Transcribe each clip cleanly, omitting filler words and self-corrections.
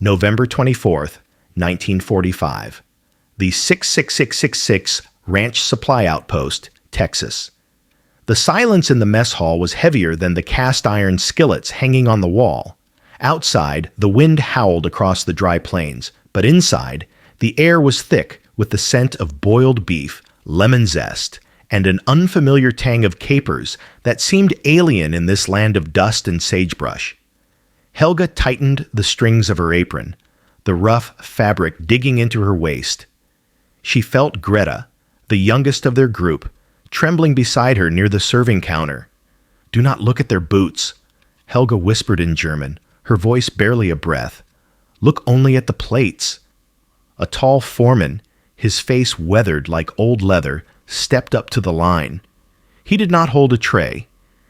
November 24th, 1945. The 66666 Ranch Supply Outpost, Texas. The silence in the mess hall was heavier than the cast iron skillets hanging on the wall. Outside, the wind howled across the dry plains, but inside, the air was thick with the scent of boiled beef, lemon zest, and an unfamiliar tang of capers that seemed alien in this land of dust and sagebrush. Helga tightened the strings of her apron, the rough fabric digging into her waist. She felt Greta, the youngest of their group, trembling beside her near the serving counter. "Do not look at their boots," Helga whispered in German, her voice barely a breath. "Look only at the plates." A tall foreman, his face weathered like old leather, stepped up to the line. He did not hold a tray.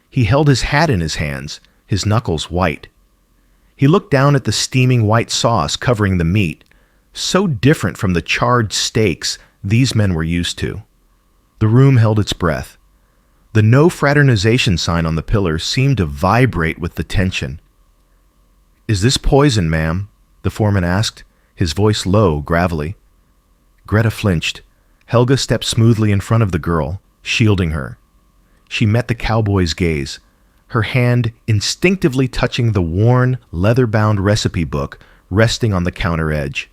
He held his hat in his hands, his knuckles white. He looked down at the steaming white sauce covering the meat, so different from the charred steaks these men were used to. The room held its breath. The no fraternization sign on the pillar seemed to vibrate with the tension. "Is this poison, ma'am?" the foreman asked, his voice low, gravelly. Greta flinched. Helga stepped smoothly in front of the girl, shielding her. She met the cowboy's gaze, her hand instinctively touching the worn, leather-bound recipe book resting on the counter edge,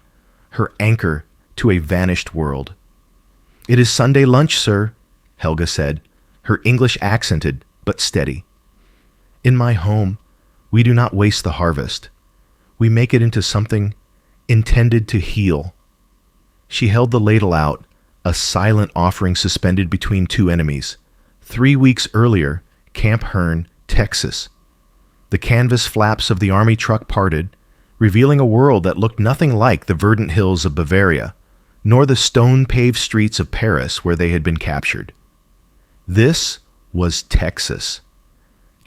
her anchor to a vanished world. "It is Sunday lunch, sir," Helga said, her English accented but steady. "In my home, we do not waste the harvest. We make it into something intended to heal." She held the ladle out, a silent offering suspended between two enemies. 3 weeks earlier, Camp Hearn, Texas. The canvas flaps of the army truck parted, revealing a world that looked nothing like the verdant hills of Bavaria, nor the stone-paved streets of Paris where they had been captured. This was Texas.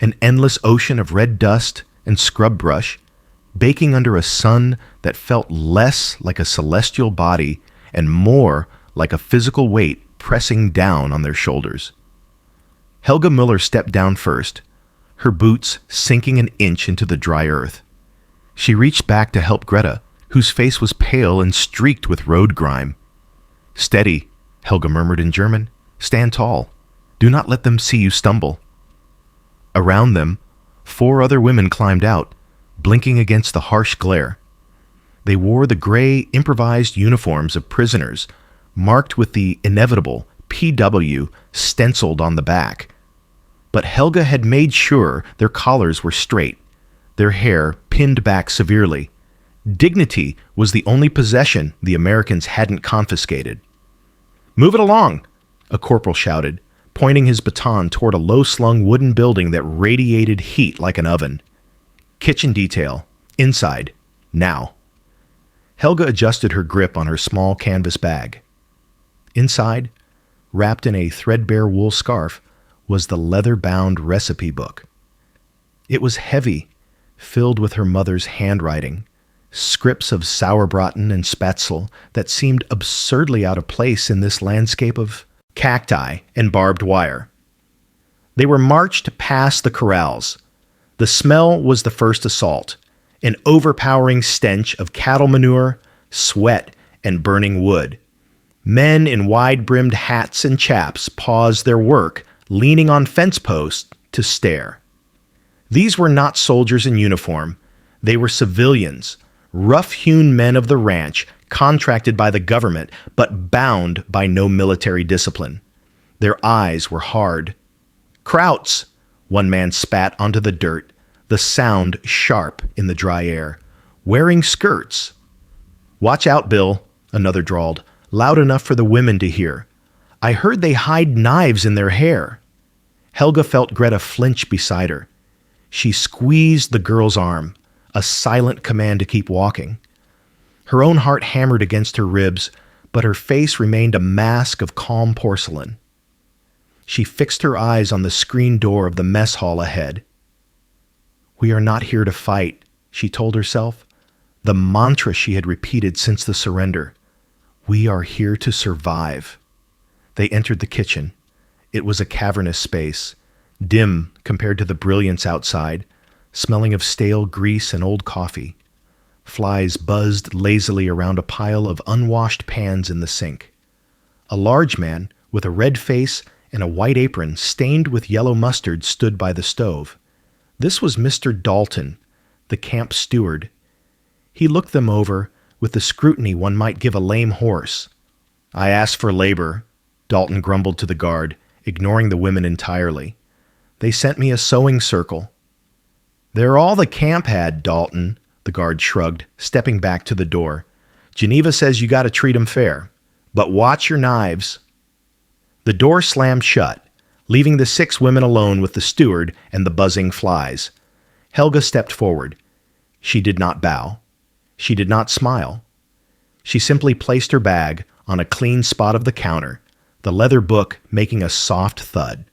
An endless ocean of red dust and scrub brush, baking under a sun that felt less like a celestial body and more like a physical weight pressing down on their shoulders. Helga Muller stepped down first, her boots sinking an inch into the dry earth. She reached back to help Greta, whose face was pale and streaked with road grime. "Steady," Helga murmured in German. "Stand tall. Do not let them see you stumble." Around them, 4 other women climbed out, blinking against the harsh glare. They wore the gray, improvised uniforms of prisoners, marked with the inevitable PW stenciled on the back. But Helga had made sure their collars were straight, their hair pinned back severely. Dignity was the only possession the Americans hadn't confiscated. "Move it along," a corporal shouted, pointing his baton toward a low-slung wooden building that radiated heat like an oven. "Kitchen detail. Inside. Now." Helga adjusted her grip on her small canvas bag. Inside, wrapped in a threadbare wool scarf, was the leather-bound recipe book. It was heavy, filled with her mother's handwriting, scripts of sauerbraten and spätzle that seemed absurdly out of place in this landscape of cacti and barbed wire. They were marched past the corrals. The smell was the first assault, an overpowering stench of cattle manure, sweat, and burning wood. Men in wide-brimmed hats and chaps paused their work, leaning on fence posts to stare. These were not soldiers in uniform. They were civilians, rough-hewn men of the ranch, contracted by the government, but bound by no military discipline. Their eyes were hard. "Krauts!" one man spat onto the dirt, the sound sharp in the dry air. "Wearing skirts." "Watch out, Bill," another drawled, loud enough for the women to hear. "I heard they hide knives in their hair." Helga felt Greta flinch beside her. She squeezed the girl's arm, a silent command to keep walking. Her own heart hammered against her ribs, but her face remained a mask of calm porcelain. She fixed her eyes on the screen door of the mess hall ahead. "We are not here to fight," she told herself, the mantra she had repeated since the surrender. "We are here to survive." They entered the kitchen. It was a cavernous space, dim compared to the brilliance outside, smelling of stale grease and old coffee. Flies buzzed lazily around a pile of unwashed pans in the sink. A large man with a red face and a white apron stained with yellow mustard stood by the stove. This was Mr. Dalton, the camp steward. He looked them over with the scrutiny one might give a lame horse. "I asked for labor," Dalton grumbled to the guard, ignoring the women entirely. "They sent me a sewing circle." "They're all the camp had, Dalton," the guard shrugged, stepping back to the door. "Geneva says you gotta treat 'em fair. But watch your knives." The door slammed shut, leaving the 6 women alone with the steward and the buzzing flies. Helga stepped forward. She did not bow. She did not smile. She simply placed her bag on a clean spot of the counter, the leather book making a soft thud.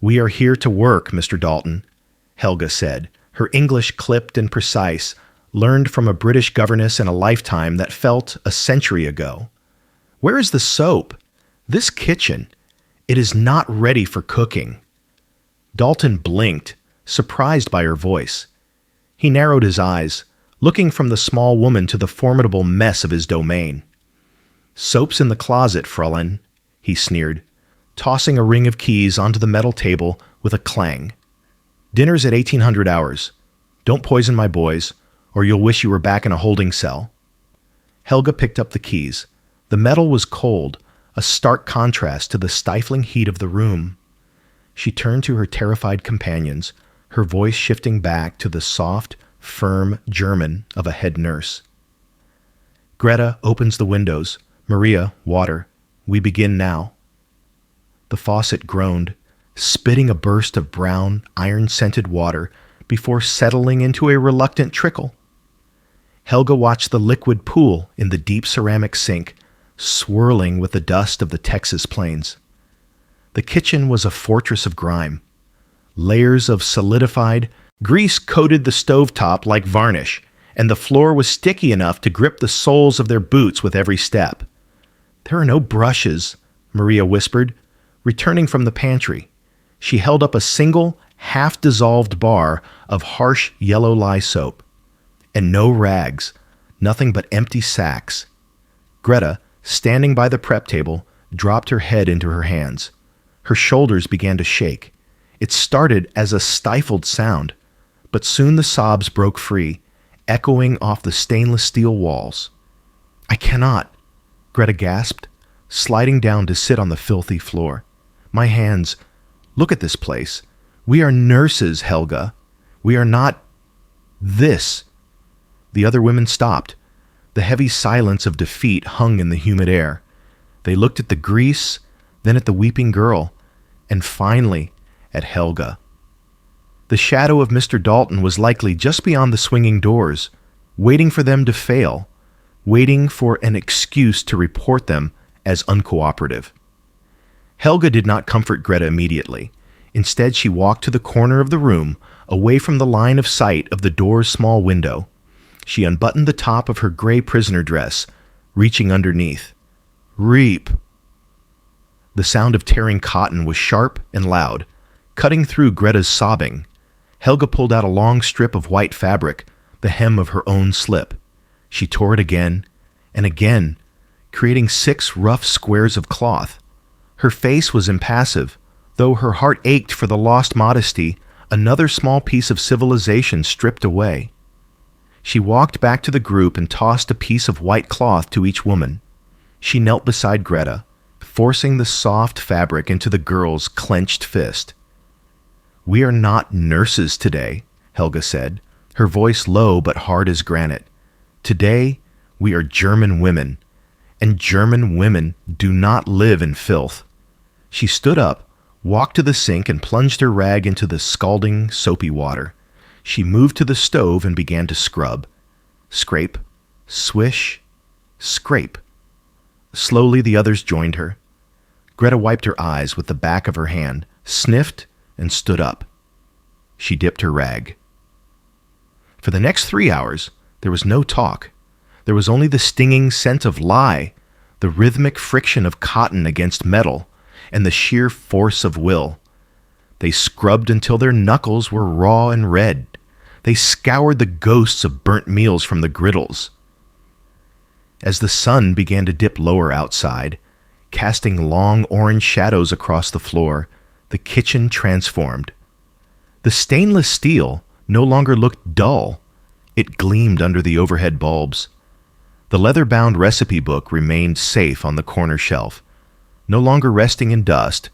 "We are here to work, Mr. Dalton," Helga said, her English clipped and precise, learned from a British governess in a lifetime that felt a century ago. "Where is the soap? This kitchen, it is not ready for cooking." Dalton blinked, surprised by her voice. He narrowed his eyes, looking from the small woman to the formidable mess of his domain. "Soap's in the closet, Fräulein," he sneered, tossing a ring of keys onto the metal table with a clang. "Dinner's at 1800 hours. Don't poison my boys, or you'll wish you were back in a holding cell." Helga picked up the keys. The metal was cold, a stark contrast to the stifling heat of the room. She turned to her terrified companions, her voice shifting back to the soft, firm German of a head nurse. "Greta opens the windows. Maria, water. We begin now." The faucet groaned, spitting a burst of brown, iron-scented water before settling into a reluctant trickle. Helga watched the liquid pool in the deep ceramic sink, swirling with the dust of the Texas plains. The kitchen was a fortress of grime. Layers of solidified grease coated the stovetop like varnish, and the floor was sticky enough to grip the soles of their boots with every step. "There are no brushes," Maria whispered, returning from the pantry. She held up a single, half-dissolved bar of harsh yellow lye soap. "And no rags, nothing but empty sacks." Greta, standing by the prep table, dropped her head into her hands. Her shoulders began to shake. It started as a stifled sound, but soon the sobs broke free, echoing off the stainless steel walls. "I cannot," Greta gasped, sliding down to sit on the filthy floor. "My hands. Look at this place. We are nurses, Helga. We are not this." The other women stopped. The heavy silence of defeat hung in the humid air. They looked at the grease, then at the weeping girl, and finally at Helga. The shadow of Mr. Dalton was likely just beyond the swinging doors, waiting for them to fail, waiting for an excuse to report them as uncooperative. Helga did not comfort Greta immediately. Instead, she walked to the corner of the room, away from the line of sight of the door's small window. She unbuttoned the top of her gray prisoner dress, reaching underneath. "Reap!" The sound of tearing cotton was sharp and loud, cutting through Greta's sobbing. Helga pulled out a long strip of white fabric, the hem of her own slip. She tore it again and again, creating 6 rough squares of cloth. Her face was impassive, though her heart ached for the lost modesty, another small piece of civilization stripped away. She walked back to the group and tossed a piece of white cloth to each woman. She knelt beside Greta, forcing the soft fabric into the girl's clenched fist. "We are not nurses today," Helga said, her voice low but hard as granite. "Today, we are German women, and German women do not live in filth." She stood up, walked to the sink, and plunged her rag into the scalding, soapy water. She moved to the stove and began to scrub. Scrape, swish, scrape. Slowly the others joined her. Greta wiped her eyes with the back of her hand, sniffed, and stood up. She dipped her rag. For the next 3 hours, there was no talk. There was only the stinging scent of lye, the rhythmic friction of cotton against metal, and the sheer force of will. They scrubbed until their knuckles were raw and red. They scoured the ghosts of burnt meals from the griddles. As the sun began to dip lower outside, casting long orange shadows across the floor, the kitchen transformed. The stainless steel no longer looked dull. It gleamed under the overhead bulbs. The leather-bound recipe book remained safe on the corner shelf, no longer resting in dust,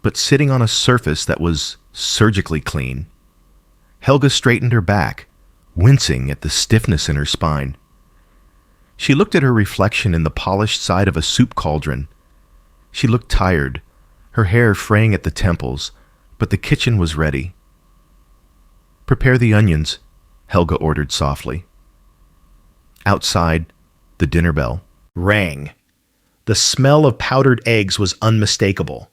but sitting on a surface that was surgically clean. Helga straightened her back, wincing at the stiffness in her spine. She looked at her reflection in the polished side of a soup cauldron. She looked tired, her hair fraying at the temples, but the kitchen was ready. "Prepare the onions," Helga ordered softly. Outside, the dinner bell rang. The smell of powdered eggs was unmistakable,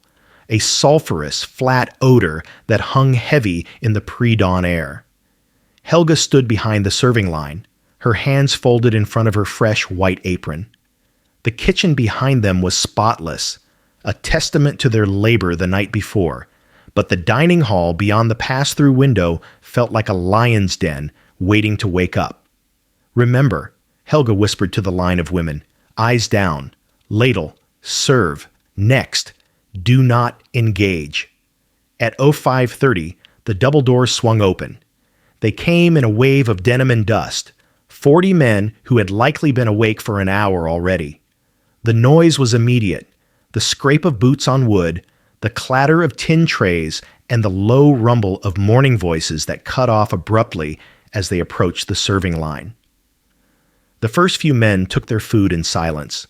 a sulphurous, flat odor that hung heavy in the pre-dawn air. Helga stood behind the serving line, her hands folded in front of her fresh white apron. The kitchen behind them was spotless, a testament to their labor the night before, but the dining hall beyond the pass-through window felt like a lion's den waiting to wake up. "Remember," Helga whispered to the line of women, "eyes down, ladle, serve, next, do not engage." At 05:30, the double doors swung open. They came in a wave of denim and dust, 40 men who had likely been awake for an hour already. The noise was immediate, the scrape of boots on wood, the clatter of tin trays, and the low rumble of morning voices that cut off abruptly as they approached the serving line. The first few men took their food in silence,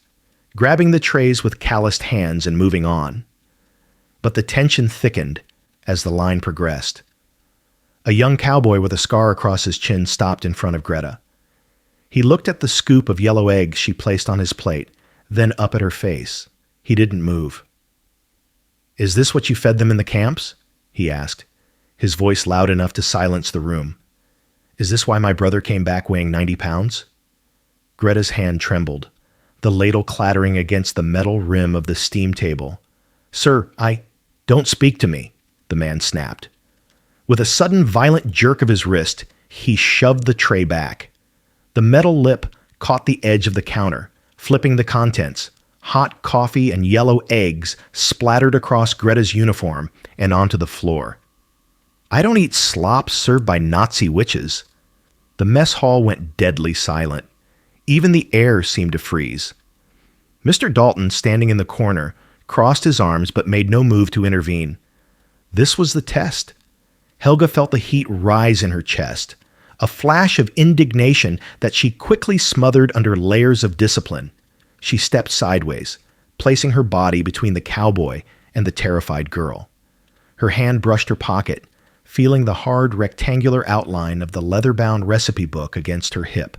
grabbing the trays with calloused hands and moving on. But the tension thickened as the line progressed. A young cowboy with a scar across his chin stopped in front of Greta. He looked at the scoop of yellow eggs she placed on his plate, then up at her face. He didn't move. "Is this what you fed them in the camps?" he asked, his voice loud enough to silence the room. "Is this why my brother came back weighing 90 pounds? Greta's hand trembled, the ladle clattering against the metal rim of the steam table. "Sir, don't speak to me," the man snapped. With a sudden violent jerk of his wrist, he shoved the tray back. The metal lip caught the edge of the counter, flipping the contents. Hot coffee and yellow eggs splattered across Greta's uniform and onto the floor. "I don't eat slop served by Nazi witches." The mess hall went deadly silent. Even the air seemed to freeze. Mr. Dalton, standing in the corner, crossed his arms but made no move to intervene. This was the test. Helga felt the heat rise in her chest, a flash of indignation that she quickly smothered under layers of discipline. She stepped sideways, placing her body between the cowboy and the terrified girl. Her hand brushed her pocket, feeling the hard rectangular outline of the leather-bound recipe book against her hip.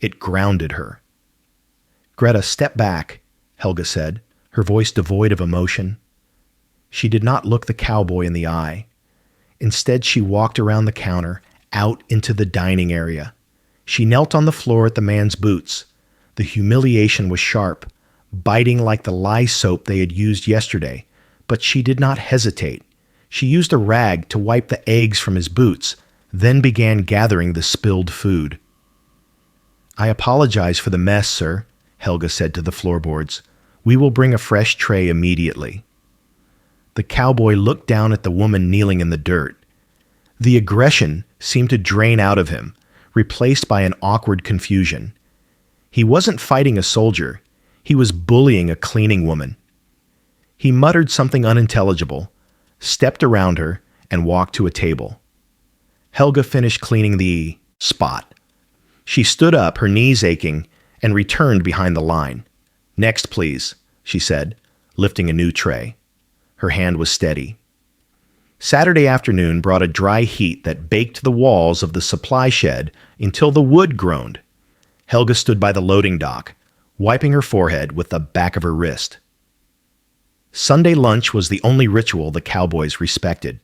It grounded her. "Greta, step back," Helga said, her voice devoid of emotion. She did not look the cowboy in the eye. Instead, she walked around the counter, out into the dining area. She knelt on the floor at the man's boots. The humiliation was sharp, biting like the lye soap they had used yesterday, but she did not hesitate. She used a rag to wipe the eggs from his boots, then began gathering the spilled food. "I apologize for the mess, sir," Helga said to the floorboards. "We will bring a fresh tray immediately." The cowboy looked down at the woman kneeling in the dirt. The aggression seemed to drain out of him, replaced by an awkward confusion. He wasn't fighting a soldier. He was bullying a cleaning woman. He muttered something unintelligible, stepped around her, and walked to a table. Helga finished cleaning the spot. She stood up, her knees aching, and returned behind the line. "Next, please," she said, lifting a new tray. Her hand was steady. Saturday afternoon brought a dry heat that baked the walls of the supply shed until the wood groaned. Helga stood by the loading dock, wiping her forehead with the back of her wrist. Sunday lunch was the only ritual the Cowboys respected.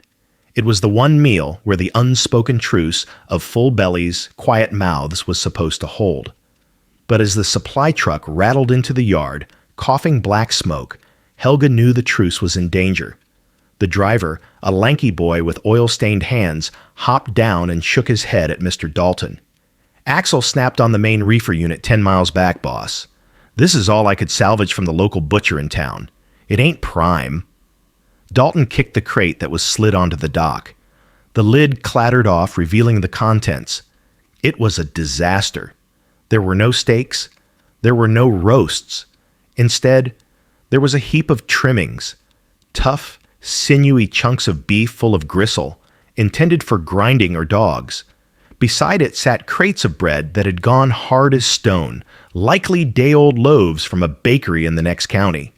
It was the one meal where the unspoken truce of full bellies, quiet mouths was supposed to hold. But as the supply truck rattled into the yard, coughing black smoke, Helga knew the truce was in danger. The driver, a lanky boy with oil-stained hands, hopped down and shook his head at Mr. Dalton. "Axle snapped on the main reefer unit 10 miles back, boss. This is all I could salvage from the local butcher in town. It ain't prime." Dalton kicked the crate that was slid onto the dock. The lid clattered off, revealing the contents. It was a disaster. There were no steaks. There were no roasts. Instead, there was a heap of trimmings, tough, sinewy chunks of beef full of gristle, intended for grinding or dogs. Beside it sat crates of bread that had gone hard as stone, likely day-old loaves from a bakery in the next county.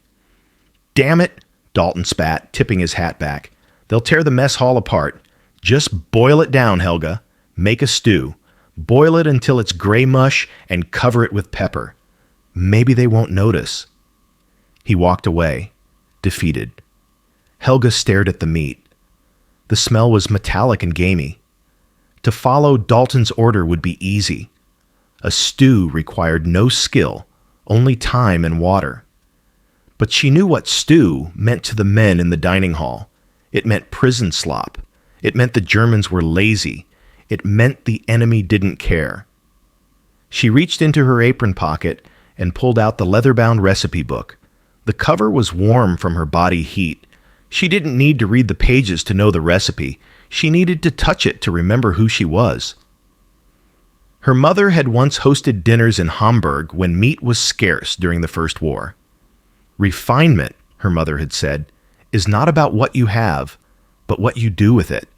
"Damn it," Dalton spat, tipping his hat back. "They'll tear the mess hall apart. Just boil it down, Helga. Make a stew. Boil it until it's gray mush and cover it with pepper. Maybe they won't notice." He walked away, defeated. Helga stared at the meat. The smell was metallic and gamey. To follow Dalton's order would be easy. A stew required no skill, only time and water. But she knew what stew meant to the men in the dining hall. It meant prison slop. It meant the Germans were lazy. It meant the enemy didn't care. She reached into her apron pocket and pulled out the leather-bound recipe book. The cover was warm from her body heat. She didn't need to read the pages to know the recipe. She needed to touch it to remember who she was. Her mother had once hosted dinners in Hamburg when meat was scarce during the First War. "Refinement," her mother had said, "is not about what you have, but what you do with it."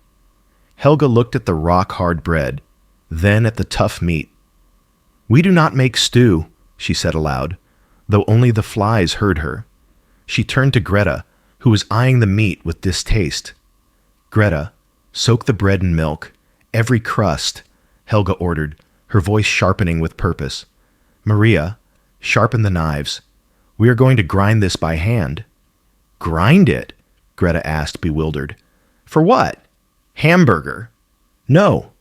Helga looked at the rock-hard bread, then at the tough meat. "We do not make stew," she said aloud, though only the flies heard her. She turned to Greta, who was eyeing the meat with distaste. "Greta, soak the bread in milk. Every crust," Helga ordered, her voice sharpening with purpose. "Maria, sharpen the knives. We are going to grind this by hand." "Grind it?" Greta asked, bewildered. "For what? Hamburger?" "No."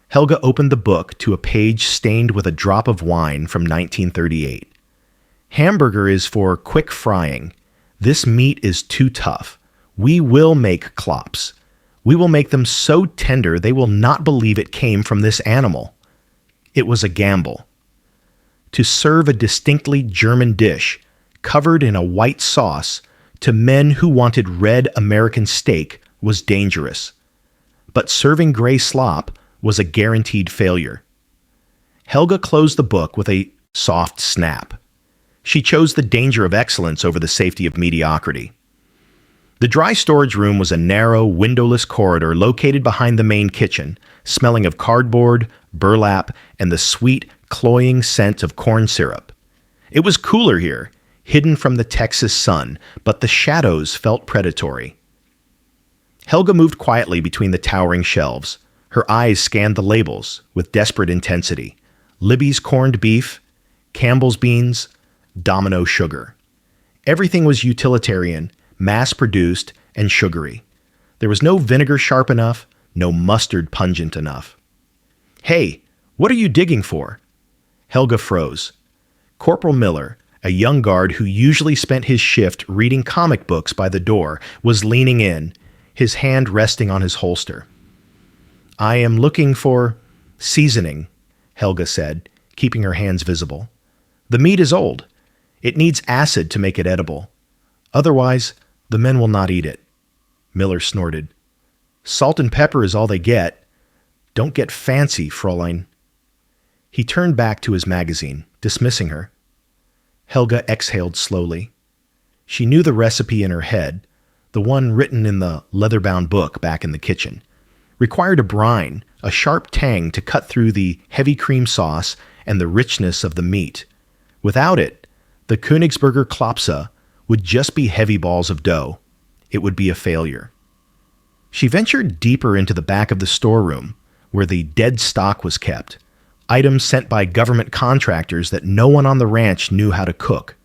Helga opened the book to a page stained with a drop of wine from 1938. "Hamburger is for quick frying. This meat is too tough. We will make klops. We will make them so tender they will not believe it came from this animal." It was a gamble. To serve a distinctly German dish, covered in a white sauce, to men who wanted red American steak was dangerous. But serving gray slop was a guaranteed failure. Helga closed the book with a soft snap. She chose the danger of excellence over the safety of mediocrity. The dry storage room was a narrow, windowless corridor located behind the main kitchen, smelling of cardboard, burlap, and the sweet, cloying scent of corn syrup. It was cooler here, hidden from the Texas sun, but the shadows felt predatory. Helga moved quietly between the towering shelves. Her eyes scanned the labels with desperate intensity. Libby's corned beef, Campbell's beans, Domino sugar. Everything was utilitarian, mass-produced, and sugary. There was no vinegar sharp enough, no mustard pungent enough. "Hey, what are you digging for?" Helga froze. Corporal Miller, a young guard who usually spent his shift reading comic books by the door, was leaning in, his hand resting on his holster. "I am looking for seasoning," Helga said, keeping her hands visible. "The meat is old. It needs acid to make it edible. Otherwise, the men will not eat it." Miller snorted. "Salt and pepper is all they get. Don't get fancy, Fräulein." He turned back to his magazine, dismissing her. Helga exhaled slowly. She knew the recipe in her head, the one written in the leather-bound book back in the kitchen. Required a brine, a sharp tang to cut through the heavy cream sauce and the richness of the meat. Without it, the Königsberger Klopse would just be heavy balls of dough. It would be a failure. She ventured deeper into the back of the storeroom, where the dead stock was kept, items sent by government contractors that no one on the ranch knew how to cook.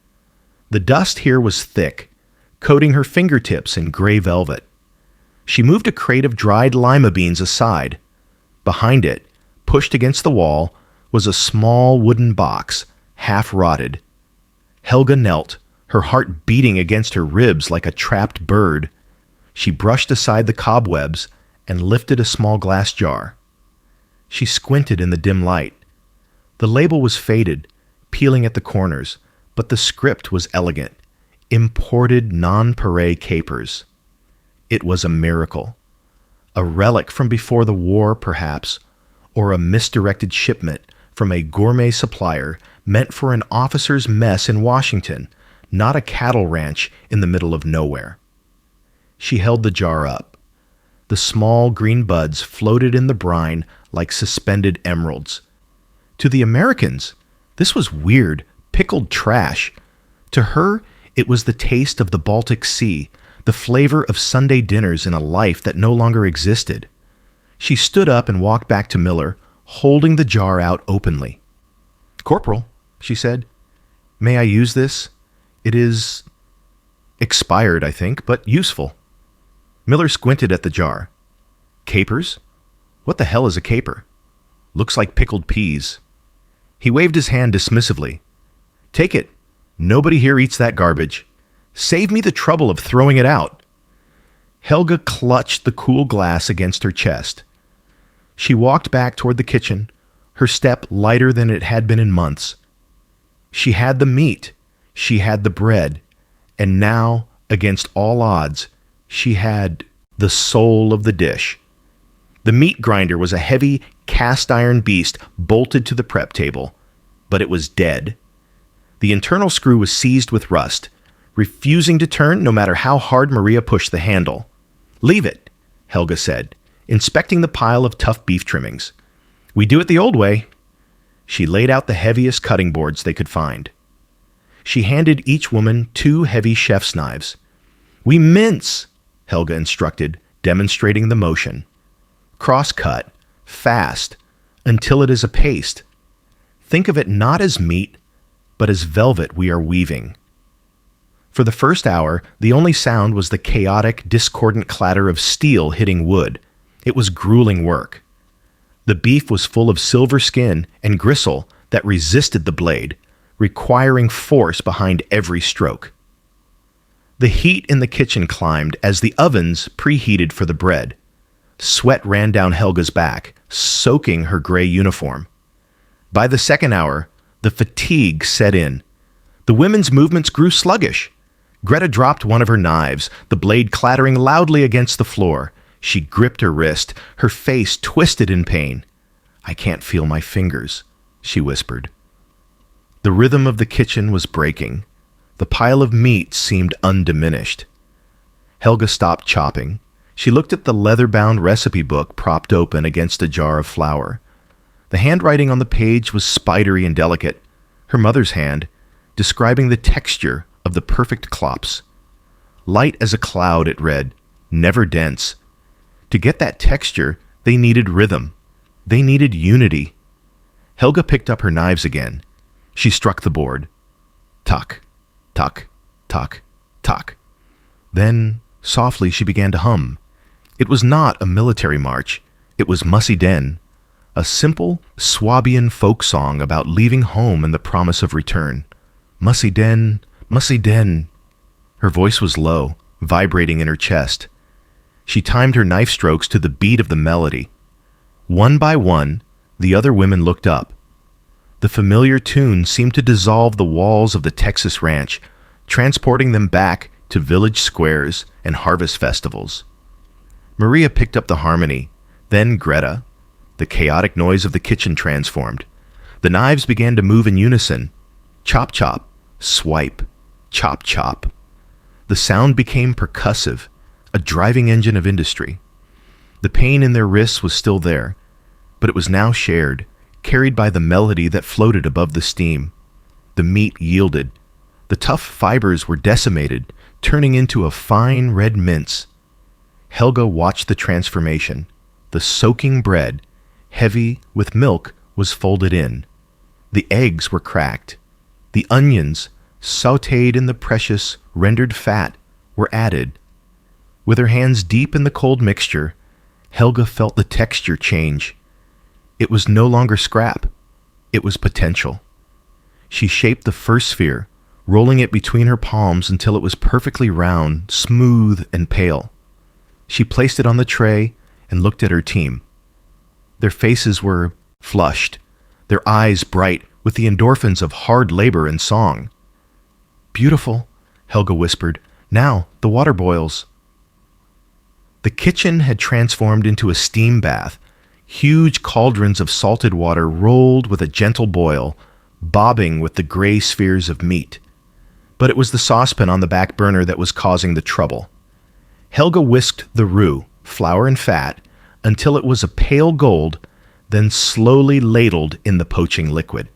The dust here was thick, coating her fingertips in gray velvet. She moved a crate of dried lima beans aside. Behind it, pushed against the wall, was a small wooden box, half rotted. Helga knelt, her heart beating against her ribs like a trapped bird. She brushed aside the cobwebs and lifted a small glass jar. She squinted in the dim light. The label was faded, peeling at the corners, but the script was elegant. Imported nonpareil capers. It was a miracle. A relic from before the war, perhaps, or a misdirected shipment from a gourmet supplier meant for an officer's mess in Washington, not a cattle ranch in the middle of nowhere. She held the jar up. The small green buds floated in the brine like suspended emeralds. To the Americans, this was weird, pickled trash. To her, it was the taste of the Baltic Sea, the flavor of Sunday dinners in a life that no longer existed. She stood up and walked back to Miller, holding the jar out openly. "Corporal," she said, "may I use this? It is expired, I think, but useful." Miller squinted at the jar. "Capers? What the hell is a caper? Looks like pickled peas." He waved his hand dismissively. "Take it. Nobody here eats that garbage. Save me the trouble of throwing it out." Helga clutched the cool glass against her chest. She walked back toward the kitchen, her step lighter than it had been in months. She had the meat, she had the bread, and now, against all odds, she had the soul of the dish. The meat grinder was a heavy, cast-iron beast bolted to the prep table, but it was dead. The internal screw was seized with rust, refusing to turn no matter how hard Maria pushed the handle. "Leave it," Helga said, inspecting the pile of tough beef trimmings. "We do it the old way." She laid out the heaviest cutting boards they could find. She handed each woman 2 heavy chef's knives. "We mince," Helga instructed, demonstrating the motion. "Cross-cut, fast, until it is a paste. Think of it not as meat, but as velvet we are weaving." For the first hour, the only sound was the chaotic, discordant clatter of steel hitting wood. It was grueling work. The beef was full of silver skin and gristle that resisted the blade, requiring force behind every stroke. The heat in the kitchen climbed as the ovens preheated for the bread. Sweat ran down Helga's back, soaking her gray uniform. By the second hour, the fatigue set in. The women's movements grew sluggish. Greta dropped one of her knives, the blade clattering loudly against the floor. She gripped her wrist, her face twisted in pain. "I can't feel my fingers," she whispered. The rhythm of the kitchen was breaking. The pile of meat seemed undiminished. Helga stopped chopping. She looked at the leather-bound recipe book propped open against a jar of flour. The handwriting on the page was spidery and delicate, her mother's hand, describing the texture of the perfect clops. Light as a cloud, it read, never dense. To get that texture, they needed rhythm. They needed unity. Helga picked up her knives again. She struck the board. Tuck, tuck, tuck, tuck. Then, softly, she began to hum. It was not a military march. It was Mussy Den, a simple Swabian folk song about leaving home and the promise of return. Mussy Den, Mussy Den. Her voice was low, vibrating in her chest. She timed her knife strokes to the beat of the melody. One by one, the other women looked up. The familiar tune seemed to dissolve the walls of the Texas ranch, transporting them back to village squares and harvest festivals. Maria picked up the harmony, then Greta. The chaotic noise of the kitchen transformed. The knives began to move in unison. Chop, chop, swipe, chop, chop. The sound became percussive, a driving engine of industry. The pain in their wrists was still there, but it was now shared, carried by the melody that floated above the steam. The meat yielded. The tough fibers were decimated, turning into a fine red mince. Helga watched the transformation. The soaking bread, heavy with milk, was folded in. The eggs were cracked. The onions, sautéed in the precious, rendered fat, were added. With her hands deep in the cold mixture, Helga felt the texture change. It was no longer scrap. It was potential. She shaped the first sphere, rolling it between her palms until it was perfectly round, smooth, and pale. She placed it on the tray and looked at her team. Their faces were flushed, their eyes bright with the endorphins of hard labor and song. "Beautiful," Helga whispered. "Now the water boils." The kitchen had transformed into a steam bath. Huge cauldrons of salted water rolled with a gentle boil, bobbing with the gray spheres of meat. But it was the saucepan on the back burner that was causing the trouble. Helga whisked the roux, flour and fat, until it was a pale gold, then slowly ladled in the poaching liquid.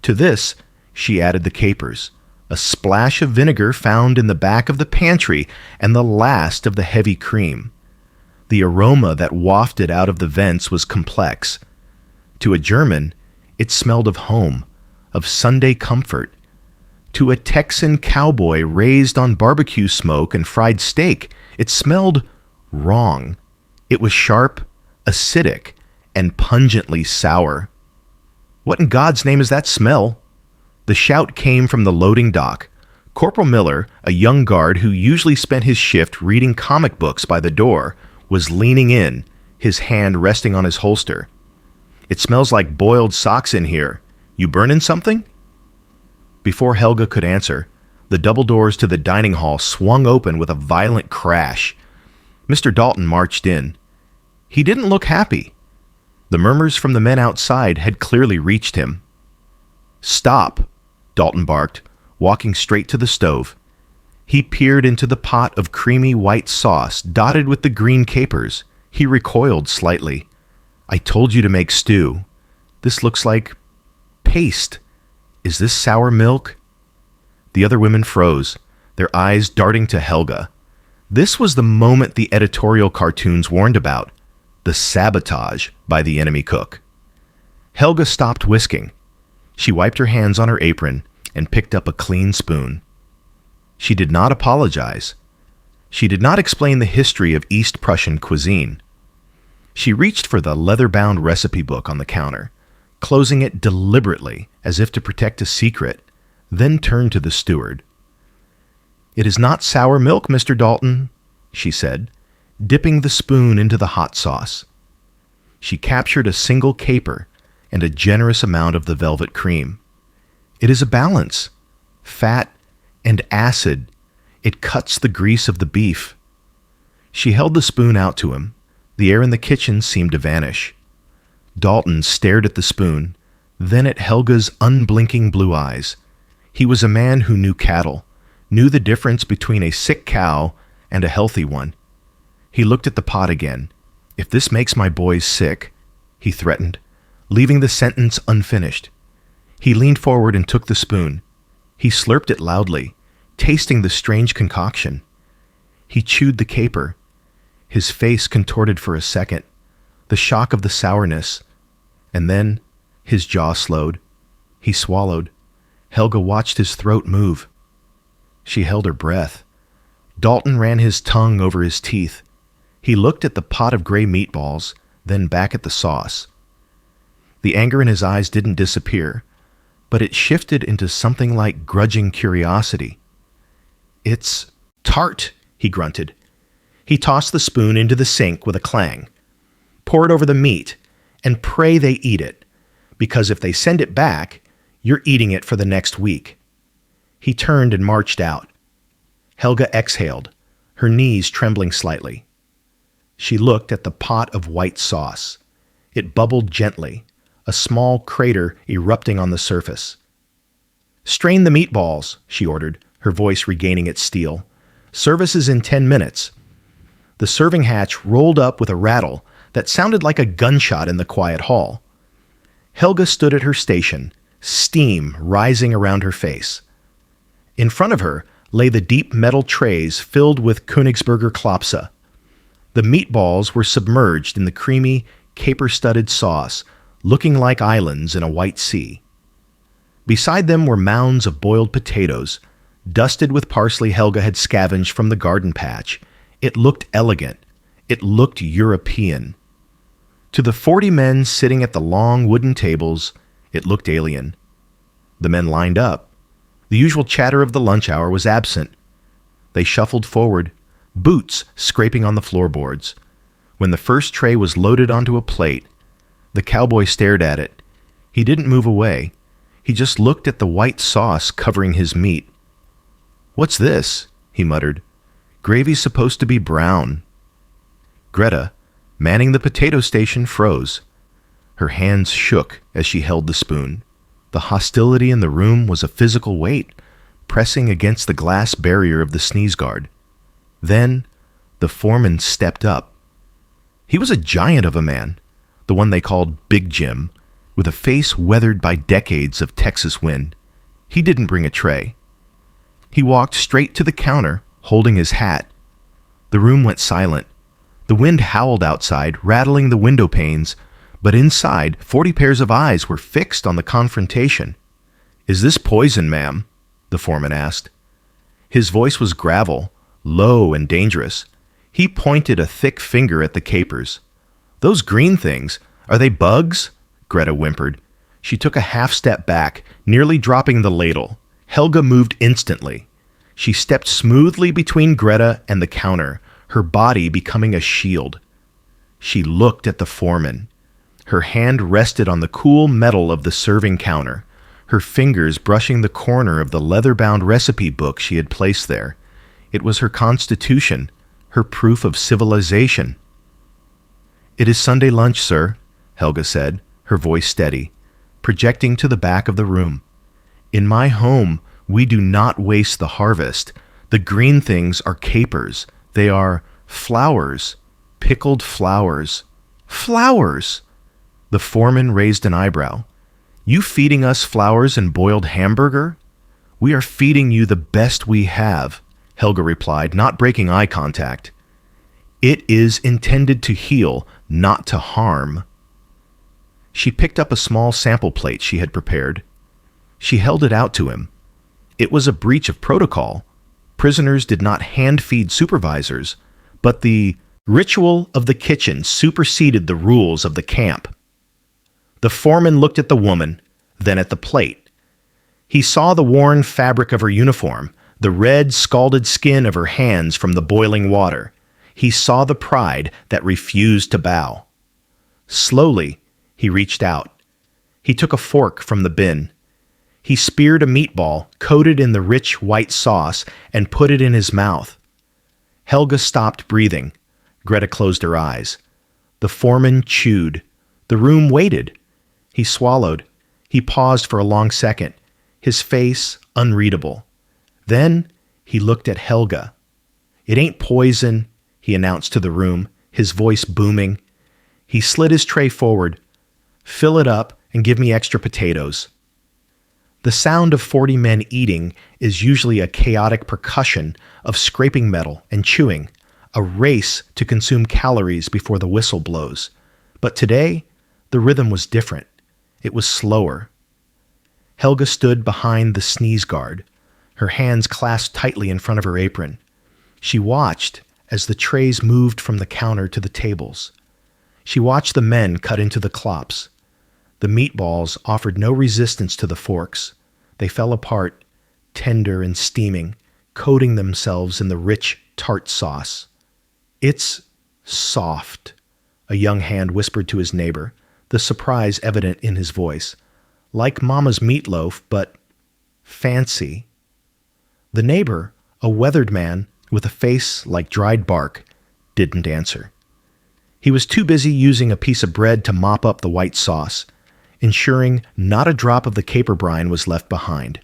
To this, she added the capers, a splash of vinegar found in the back of the pantry, and the last of the heavy cream. The aroma that wafted out of the vents was complex. To a German, it smelled of home, of Sunday comfort. To a Texan cowboy raised on barbecue smoke and fried steak, it smelled wrong. It was sharp, acidic, and pungently sour. "What in God's name is that smell?" The shout came from the loading dock. Corporal Miller, a young guard who usually spent his shift reading comic books by the door, was leaning in, his hand resting on his holster. "It smells like boiled socks in here. You burning something?" Before Helga could answer, the double doors to the dining hall swung open with a violent crash. Mr. Dalton marched in. He didn't look happy. The murmurs from the men outside had clearly reached him. "Stop," Dalton barked, walking straight to the stove. He peered into the pot of creamy white sauce dotted with the green capers. He recoiled slightly. "I told you to make stew. This looks like paste. Is this sour milk?" The other women froze, their eyes darting to Helga. This was the moment the editorial cartoons warned about, the sabotage by the enemy cook. Helga stopped whisking. She wiped her hands on her apron and picked up a clean spoon. She did not apologize. She did not explain the history of East Prussian cuisine. She reached for the leather-bound recipe book on the counter, closing it deliberately as if to protect a secret, then turned to the steward. "It is not sour milk, Mr. Dalton," she said, dipping the spoon into the hot sauce. She captured a single caper and a generous amount of the velvet cream. "It is a balance. Fat and acid. It cuts the grease of the beef." She held the spoon out to him. The air in the kitchen seemed to vanish. Dalton stared at the spoon, then at Helga's unblinking blue eyes. He was a man who knew cattle, knew the difference between a sick cow and a healthy one. He looked at the pot again. "If this makes my boys sick," he threatened, leaving the sentence unfinished. He leaned forward and took the spoon. He slurped it loudly, tasting the strange concoction. He chewed the caper. His face contorted for a second, the shock of the sourness, and then his jaw slowed. He swallowed. Helga watched his throat move. She held her breath. Dalton ran his tongue over his teeth. He looked at the pot of gray meatballs, then back at the sauce. The anger in his eyes didn't disappear, but it shifted into something like grudging curiosity. "It's tart," he grunted. He tossed the spoon into the sink with a clang. "Pour it over the meat, and pray they eat it, because if they send it back, you're eating it for the next week." He turned and marched out. Helga exhaled, her knees trembling slightly. She looked at the pot of white sauce. It bubbled gently, a small crater erupting on the surface. "Strain the meatballs," she ordered, her voice regaining its steel. "Service is in 10 minutes. The serving hatch rolled up with a rattle that sounded like a gunshot in the quiet hall. Helga stood at her station, steam rising around her face. In front of her lay the deep metal trays filled with Königsberger Klopse. The meatballs were submerged in the creamy, caper-studded sauce, looking like islands in a white sea. Beside them were mounds of boiled potatoes, dusted with parsley Helga had scavenged from the garden patch. It looked elegant. It looked European. To the 40 men sitting at the long wooden tables, it looked alien. The men lined up. The usual chatter of the lunch hour was absent. They shuffled forward, boots scraping on the floorboards. When the first tray was loaded onto a plate, the cowboy stared at it. He didn't move away. He just looked at the white sauce covering his meat. "What's this?" he muttered. "Gravy's supposed to be brown." Greta, manning the potato station, froze. Her hands shook as she held the spoon. The hostility in the room was a physical weight, pressing against the glass barrier of the sneeze guard. Then, the foreman stepped up. He was a giant of a man, the one they called Big Jim, with a face weathered by decades of Texas wind. He didn't bring a tray. He walked straight to the counter, holding his hat. The room went silent. The wind howled outside, rattling the window panes, but inside, 40 pairs of eyes were fixed on the confrontation. "Is this poison, ma'am?" the foreman asked. His voice was gravel, low and dangerous. He pointed a thick finger at the capers. "Those green things, are they bugs?" Greta whimpered. She took a half step back, nearly dropping the ladle. Helga moved instantly. She stepped smoothly between Greta and the counter, her body becoming a shield. She looked at the foreman. Her hand rested on the cool metal of the serving counter, her fingers brushing the corner of the leather-bound recipe book she had placed there. It was her constitution, her proof of civilization. "It is Sunday lunch, sir," Helga said, her voice steady, projecting to the back of the room. "In my home, we do not waste the harvest. The green things are capers. They are flowers, pickled flowers." "Flowers!" The foreman raised an eyebrow. "You feeding us flowers and boiled hamburger?" "We are feeding you the best we have," Helga replied, not breaking eye contact. "It is intended to heal, not to harm." She picked up a small sample plate she had prepared. She held it out to him. It was a breach of protocol. Prisoners did not hand-feed supervisors, but the ritual of the kitchen superseded the rules of the camp. The foreman looked at the woman, then at the plate. He saw the worn fabric of her uniform, the red, scalded skin of her hands from the boiling water. He saw the pride that refused to bow. Slowly, he reached out. He took a fork from the bin. He speared a meatball coated in the rich white sauce and put it in his mouth. Helga stopped breathing. Greta closed her eyes. The foreman chewed. The room waited. He swallowed. He paused for a long second, his face unreadable. Then he looked at Helga. "It ain't poison," he announced to the room, his voice booming. He slid his tray forward. "Fill it up and give me extra potatoes." The sound of 40 men eating is usually a chaotic percussion of scraping metal and chewing, a race to consume calories before the whistle blows. But today, the rhythm was different. It was slower. Helga stood behind the sneeze guard, her hands clasped tightly in front of her apron. She watched as the trays moved from the counter to the tables. She watched the men cut into the clops. The meatballs offered no resistance to the forks. They fell apart, tender and steaming, coating themselves in the rich, tart sauce. "It's soft," a young hand whispered to his neighbor, the surprise evident in his voice. "Like Mama's meatloaf, but fancy." The neighbor, a weathered man with a face like dried bark, didn't answer. He was too busy using a piece of bread to mop up the white sauce, ensuring not a drop of the caper brine was left behind.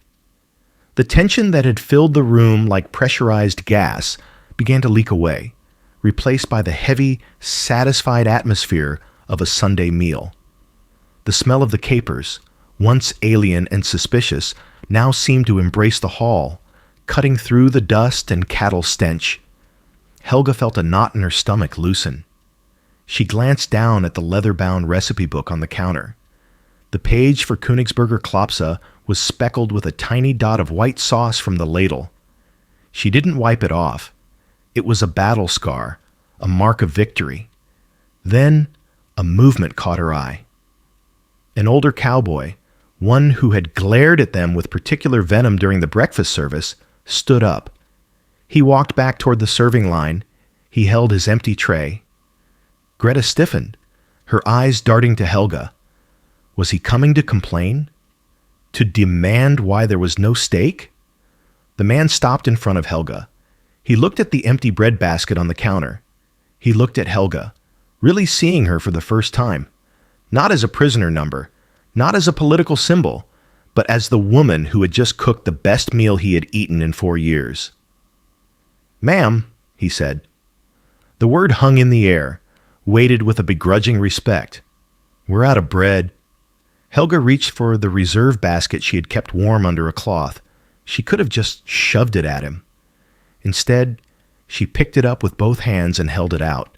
The tension that had filled the room like pressurized gas began to leak away, replaced by the heavy, satisfied atmosphere of a Sunday meal. The smell of the capers, once alien and suspicious, now seemed to embrace the hall, cutting through the dust and cattle stench. Helga felt a knot in her stomach loosen. She glanced down at the leather-bound recipe book on the counter. The page for Königsberger Klopse was speckled with a tiny dot of white sauce from the ladle. She didn't wipe it off. It was a battle scar, a mark of victory. Then, a movement caught her eye. An older cowboy, one who had glared at them with particular venom during the breakfast service, stood up. He walked back toward the serving line. He held his empty tray. Greta stiffened, her eyes darting to Helga. Was he coming to complain? To demand why there was no steak? The man stopped in front of Helga. He looked at the empty bread basket on the counter. He looked at Helga, really seeing her for the first time. Not as a prisoner number, not as a political symbol, but as the woman who had just cooked the best meal he had eaten in 4 years. "Ma'am," he said. The word hung in the air, weighted with a begrudging respect. "We're out of bread." Helga reached for the reserve basket she had kept warm under a cloth. She could have just shoved it at him. Instead, she picked it up with both hands and held it out.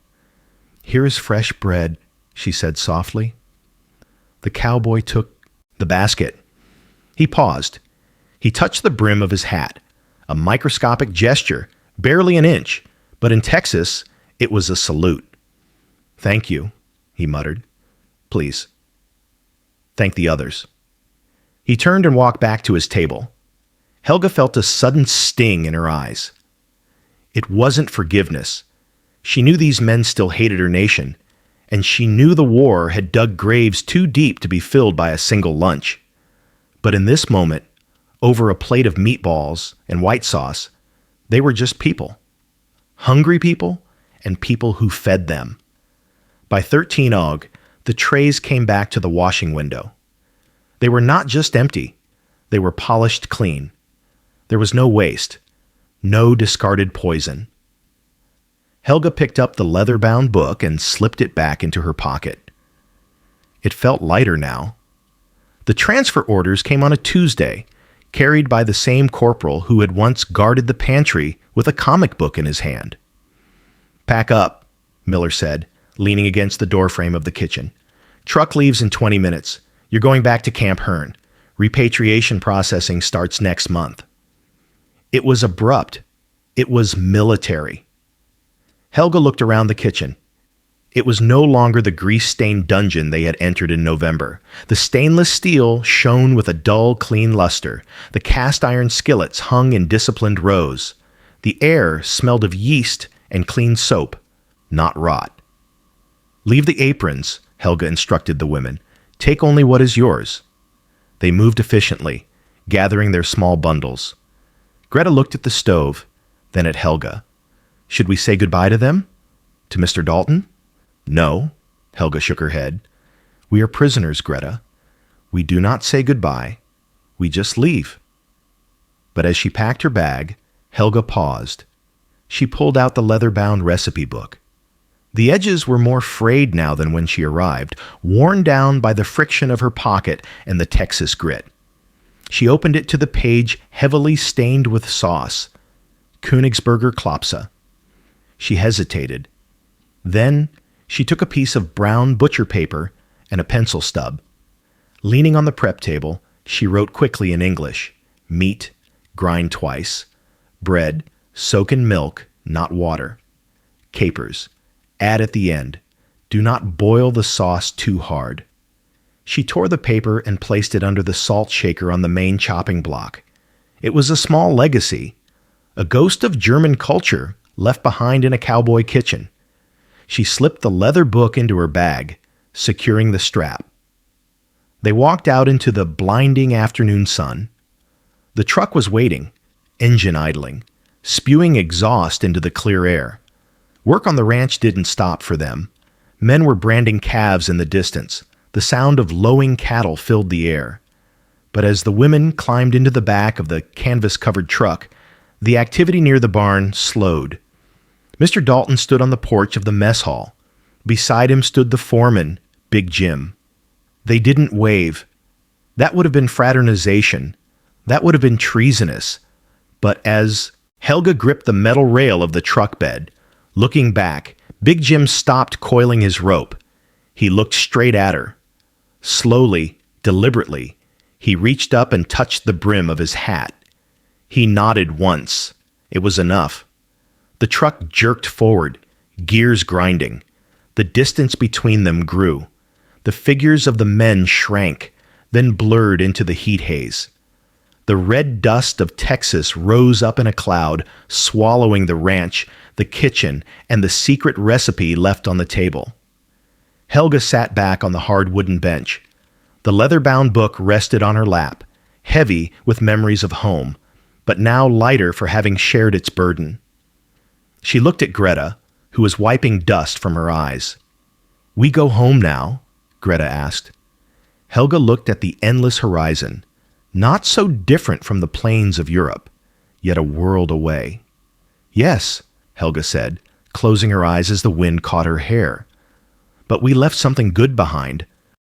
"Here is fresh bread," she said softly. The cowboy took the basket. He paused. He touched the brim of his hat, a microscopic gesture, barely an inch, but in Texas, it was a salute. "Thank you," he muttered. "Please. Thank the others." He turned and walked back to his table. Helga felt a sudden sting in her eyes. It wasn't forgiveness. She knew these men still hated her nation, and she knew the war had dug graves too deep to be filled by a single lunch. But in this moment, over a plate of meatballs and white sauce, they were just people. Hungry people and people who fed them. By 13 Og, the trays came back to the washing window. They were not just empty. They were polished clean. There was no waste, no discarded poison. Helga picked up the leather-bound book and slipped it back into her pocket. It felt lighter now. The transfer orders came on a Tuesday, carried by the same corporal who had once guarded the pantry with a comic book in his hand. "Pack up," Miller said, leaning against the doorframe of the kitchen. "Truck leaves in 20 minutes. You're going back to Camp Hearn. Repatriation processing starts next month." It was abrupt. It was military. Helga looked around the kitchen. It was no longer the grease-stained dungeon they had entered in November. The stainless steel shone with a dull, clean luster. The cast-iron skillets hung in disciplined rows. The air smelled of yeast and clean soap, not rot. "Leave the aprons," Helga instructed the women. "Take only what is yours." They moved efficiently, gathering their small bundles. Greta looked at the stove, then at Helga. "Should we say goodbye to them? To Mr. Dalton?" "No," Helga shook her head. "We are prisoners, Greta. We do not say goodbye. We just leave." But as she packed her bag, Helga paused. She pulled out the leather-bound recipe book. The edges were more frayed now than when she arrived, worn down by the friction of her pocket and the Texas grit. She opened it to the page heavily stained with sauce. Königsberger Klopse. She hesitated. Then she took a piece of brown butcher paper and a pencil stub. Leaning on the prep table, she wrote quickly in English, "Meat, grind twice. Bread, soak in milk, not water. Capers, add at the end. Do not boil the sauce too hard." She tore the paper and placed it under the salt shaker on the main chopping block. It was a small legacy, a ghost of German culture left behind in a cowboy kitchen. She slipped the leather book into her bag, securing the strap. They walked out into the blinding afternoon sun. The truck was waiting, engine idling, spewing exhaust into the clear air. Work on the ranch didn't stop for them. Men were branding calves in the distance. The sound of lowing cattle filled the air. But as the women climbed into the back of the canvas-covered truck, the activity near the barn slowed. Mr. Dalton stood on the porch of the mess hall. Beside him stood the foreman, Big Jim. They didn't wave. That would have been fraternization. That would have been treasonous. But as Helga gripped the metal rail of the truck bed, looking back, Big Jim stopped coiling his rope. He looked straight at her. Slowly, deliberately, he reached up and touched the brim of his hat. He nodded once. It was enough. The truck jerked forward, gears grinding. The distance between them grew. The figures of the men shrank, then blurred into the heat haze. The red dust of Texas rose up in a cloud, swallowing the ranch, the kitchen, and the secret recipe left on the table. Helga sat back on the hard wooden bench. The leather-bound book rested on her lap, heavy with memories of home, but now lighter for having shared its burden. She looked at Greta, who was wiping dust from her eyes. "We go home now?" Greta asked. Helga looked at the endless horizon, not so different from the plains of Europe, yet a world away. "Yes," Helga said, closing her eyes as the wind caught her hair. "But we left something good behind,